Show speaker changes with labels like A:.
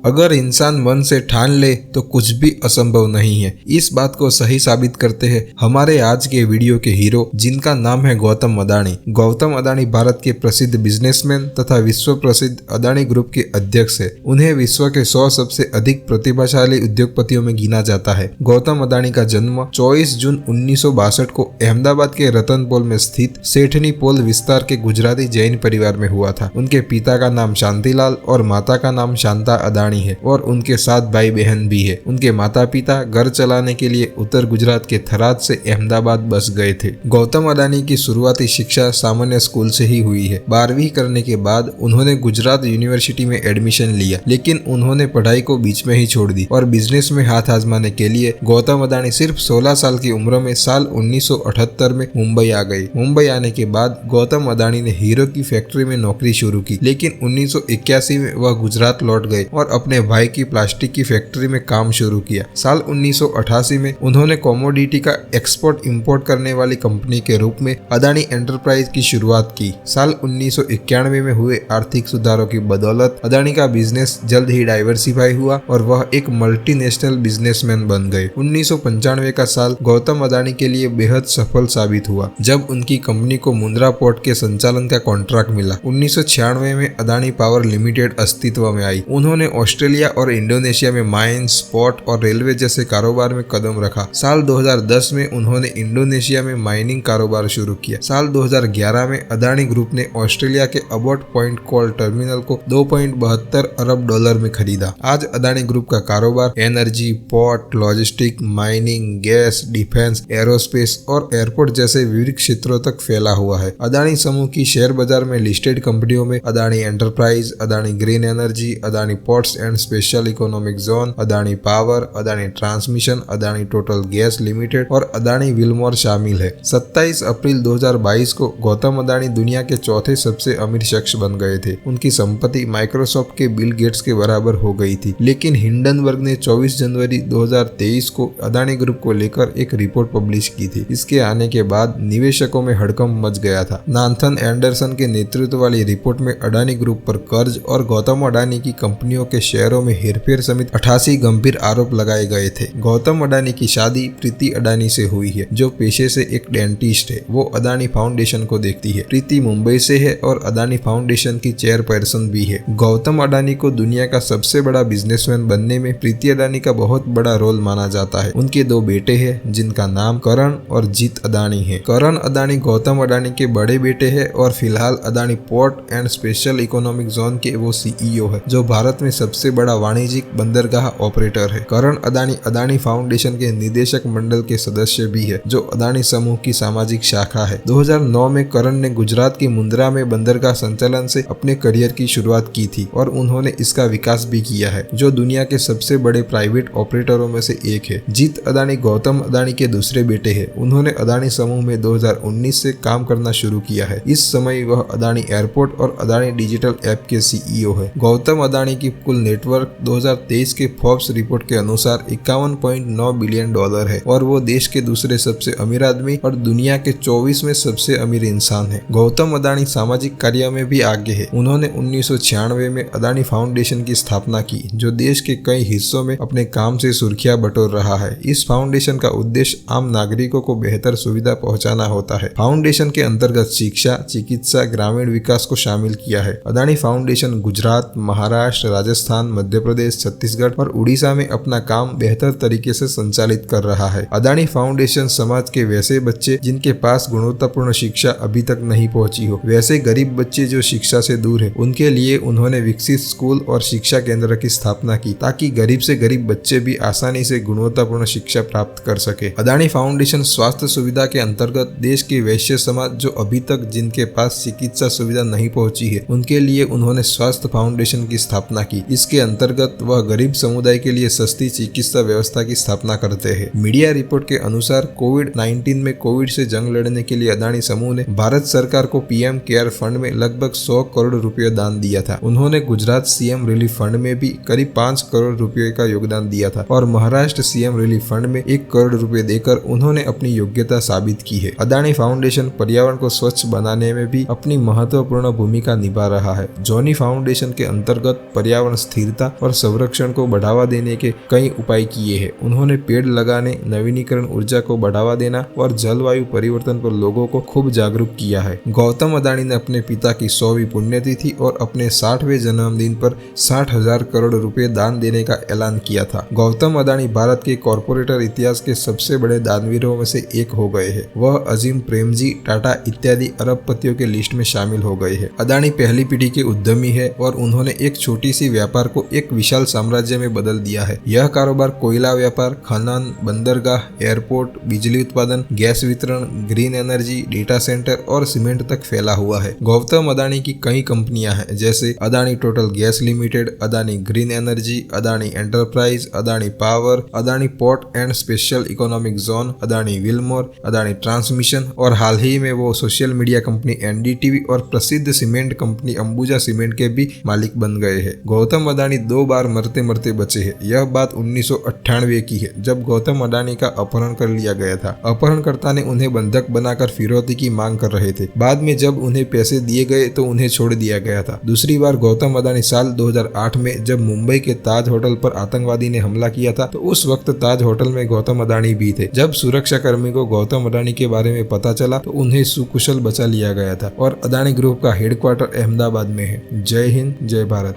A: अगर इंसान मन से ठान ले तो कुछ भी असंभव नहीं है। इस बात को सही साबित करते हैं हमारे आज के वीडियो के हीरो, जिनका नाम है गौतम अदानी। गौतम अदानी भारत के प्रसिद्ध बिजनेसमैन तथा विश्व प्रसिद्ध अदानी ग्रुप के अध्यक्ष है। उन्हें विश्व के 100 सबसे अधिक प्रतिभाशाली उद्योगपतियों में गिना जाता है। गौतम अदानी का जन्म 24 जून 1962 को अहमदाबाद के रतनपोल में स्थित सेठनी पोल विस्तार के गुजराती जैन परिवार में हुआ था। उनके पिता का नाम शांतिलाल और माता का नाम शांता अदानी है और उनके 7 भाई बहन भी है। उनके माता पिता घर चलाने के लिए उत्तर गुजरात के थराद से अहमदाबाद बस गए थे। गौतम अदानी की शुरुआती शिक्षा सामान्य स्कूल से ही हुई है। 12वीं करने के बाद उन्होंने गुजरात यूनिवर्सिटी में एडमिशन लिया, लेकिन उन्होंने पढ़ाई को बीच में ही छोड़ दी और बिजनेस में हाथ आजमाने के लिए गौतम अदानी सिर्फ 16 साल की उम्र में साल 1978 में मुंबई आ गए। मुंबई आने के बाद गौतम अदानी ने हीरो की फैक्ट्री में नौकरी शुरू की, लेकिन 1981 में वह गुजरात लौट गए और अपने भाई की प्लास्टिक की फैक्ट्री में काम शुरू किया। साल 1988 में उन्होंने कमोडिटी का एक्सपोर्ट इंपोर्ट करने वाली कंपनी के रूप में अदानी एंटरप्राइज की शुरुआत की। साल 1991 में हुए आर्थिक सुधारों की बदौलत अदानी का बिजनेस जल्द ही डाइवर्सिफाई हुआ और वह एक मल्टीनेशनल बिजनेसमैन बन गए। 1995 का साल गौतम अदानी के लिए बेहद सफल साबित हुआ, जब उनकी कंपनी को मुंद्रा पोर्ट के संचालन का कॉन्ट्रैक्ट मिला। 1996 में अदानी पावर लिमिटेड अस्तित्व में आई। उन्होंने ऑस्ट्रेलिया और इंडोनेशिया में माइंस, पोर्ट और रेलवे जैसे कारोबार में कदम रखा। साल 2010 में उन्होंने इंडोनेशिया में माइनिंग कारोबार शुरू किया। साल 2011 में अदानी ग्रुप ने ऑस्ट्रेलिया के अबॉट पॉइंट कोल टर्मिनल को $2.72 अरब में खरीदा। आज अदानी ग्रुप का कारोबार energy, port, logistic, mining, gas, defence, aerospace और एयरपोर्ट जैसे विविध क्षेत्रों तक फैला हुआ है। अदानी समूह की शेयर बाजार में लिस्टेड कंपनियों में Adani enterprise, Adani green energy, Adani ports and special economic zone, Adani power, Adani transmission, Adani total gas limited और अदानी विल्मोर शामिल है। 27 अप्रैल 2022 को गौतम अदानी दुनिया के चौथे सबसे अमीर शख्स बन गए थे। उनकी संपत्ति माइक्रोसॉफ्ट के बिल गेट्स के बराबर हो गई थी, लेकिन हिंडनबर्ग ने 24 जनवरी 2023 को अदानी ग्रुप को लेकर एक रिपोर्ट पब्लिश की थी। इसके आने के बाद निवेशकों में हड़कंप मच गया था। नाथन एंडरसन के नेतृत्व वाली रिपोर्ट में अदानी ग्रुप पर कर्ज और गौतम अडानी की कंपनियों के शेयरों में हेरफेर समेत 88 गंभीर आरोप लगाए गए थे। गौतम अडानी की शादी प्रीति अडानी से हुई है, जो पेशे से एक डेंटिस्ट है। वो अदानी फाउंडेशन को देखती है। प्रीति मुंबई से है और अदानी फाउंडेशन की चेयरपर्सन भी है। गौतम अडानी को दुनिया का सबसे बड़ा बिजनेसमैन बनने में प्रीति अडानी का बहुत बड़ा रोल माना जाता है। उनके 2 बेटे हैं, जिनका नाम करण और जीत अदानी है। करण अदानी गौतम अडानी के बड़े बेटे हैं और फिलहाल Adani port and special economic zone के वो सीईओ है, जो भारत में सबसे बड़ा वाणिज्यिक बंदरगाह ऑपरेटर है। करण अदानी अदानी फाउंडेशन के निदेशक मंडल के सदस्य भी है, जो अदानी समूह की सामाजिक शाखा है। 2009 में करण ने गुजरात के मुंद्रा में बंदरगाह संचालन से अपने करियर की शुरुआत की थी और उन्होंने इसका विकास भी किया है, जो दुनिया के सबसे बड़े प्राइवेट ऑपरेटरों में से एक है। जीत अदानी गौतम अदानी के दूसरे बेटे हैं। उन्होंने अदानी समूह में 2019 से काम करना शुरू किया है। इस समय वह अदानी एयरपोर्ट और अदानी डिजिटल ऐप के सीईओ है। गौतम अदानी की कुल नेटवर्क 2023 के फोर्ब्स रिपोर्ट के अनुसार $51.9 बिलियन है और वो देश के दूसरे सबसे अमीर आदमी और दुनिया के 24वें सबसे अमीर इंसान है। गौतम अदानी सामाजिक कार्य में भी आगे है। उन्होंने 1996 में अदानी फाउंडेशन की स्थापना की, जो देश के कई हिस्सों में अपने काम से सुर्खियां बटोर रहा है। इस फाउंडेशन का उद्देश्य आम नागरिकों को बेहतर सुविधा पहुंचाना होता है। फाउंडेशन के अंतर्गत शिक्षा, चिकित्सा, ग्रामीण विकास को शामिल किया है। अदानी फाउंडेशन गुजरात, महाराष्ट्र, राजस्थान, मध्य प्रदेश, छत्तीसगढ़ और उड़ीसा में अपना काम बेहतर तरीके से संचालित कर रहा है। अदानी फाउंडेशन समाज के वैसे बच्चे जिनके पास गुणवत्तापूर्ण शिक्षा अभी तक नहीं पहुंची हो, वैसे गरीब बच्चे जो शिक्षा से दूर है, उनके लिए उन्होंने विकसित स्कूल और शिक्षा केंद्र की स्थापना की, ताकि गरीब से गरीब बच्चे भी आसानी से गुणवत्तापूर्ण शिक्षा प्राप्त कर सके। अदानी फाउंडेशन स्वास्थ्य सुविधा के अंतर्गत देश के वैश्य समाज जो अभी तक जिनके पास चिकित्सा सुविधा नहीं पहुंची है, उनके लिए उन्होंने स्वास्थ्य फाउंडेशन की स्थापना की। इसके अंतर्गत वह गरीब समुदाय के लिए सस्ती चिकित्सा व्यवस्था की स्थापना करते हैं। मीडिया रिपोर्ट के अनुसार कोविड-19 में कोविड से जंग लड़ने के लिए अदानी समूह ने भारत सरकार को पीएम केयर फंड में लगभग 100 करोड़ रुपए दान दिया था। उन्होंने गुजरात सीएम रिलीफ फंड में भी करीब 5 करोड़ रुपए का योगदान दिया था और महाराष्ट्र सीएम रिलीफ फंड में 1 करोड़ रुपए देकर उन्होंने अपनी योग्यता साबित की है। अदानी फाउंडेशन पर्यावरण को स्वच्छ बनाने में भी अपनी महत्वपूर्ण भूमिका निभा रहा है। जॉनी फाउंडेशन के अंतर्गत पर्यावरण स्थिरता और संरक्षण को बढ़ावा देने के कई उपाय किए हैं। उन्होंने पेड़ लगाने, नवीनीकरण ऊर्जा को बढ़ावा देना और जलवायु परिवर्तन पर लोगों को खूब जागरूक किया है। गौतम अदानी ने अपने पिता की 100वीं पुण्यतिथि और अपने 60वें जन्मदिन पर 60,000 करोड़ रुपए दान देने का ऐलान किया था। गौतम अदानी भारत के कॉरपोरेटर इतिहास के सबसे बड़े दानवीरों में से एक हो गए हैं। वह अजीम प्रेमजी, टाटा इत्यादि अरबपतियों के लिस्ट में शामिल हो गए हैं। अदानी पहली पीढ़ी के उद्यमी है और उन्होंने एक छोटी सी व्यापार को एक विशाल साम्राज्य में बदल दिया है। यह कारोबार कोयला व्यापार, खनन, बंदरगाह, एयरपोर्ट, बिजली उत्पादन, गैस वितरण, ग्रीन एनर्जी, डेटा सेंटर और सीमेंट तक फैला हुआ है। गौतम अदानी की कई कंपनियां हैं, जैसे Adani total gas limited, Adani green energy, Adani enterprise, Adani power, Adani port and special economic zone, Adani Wilmore, Adani transmission और हाल ही में वो सोशल मीडिया कंपनी एनडीटीवी और प्रसिद्ध सीमेंट कंपनी अंबुजा सीमेंट के भी मालिक बन गए हैं। गौतम अदानी 2 बार मरते मरते बचे हैं। यह बात 1998 की है, जब गौतम अदानी का अपहरण कर लिया गया था। अपहरणकर्ता ने उन्हें बंधक बनाकर फिरौती की मांग कर रहे थे। बाद में जब उन्हें पैसे दिए गए तो उन्हें छोड़ दिया गया था। दूसरी बार गौतम अदानी साल 2008 में जब मुंबई के ताज होटल पर आतंकवादी ने हमला किया था, तो उस वक्त ताज होटल में गौतम अदानी भी थे। जब सुरक्षा कर्मी को गौतम अदानी के बारे में पता चला तो उन्हें सुकुशल बचा लिया गया था और अदानी ग्रुप का हेडक्वार्टर अहमदाबाद में है। जय हिंद, जय भारत।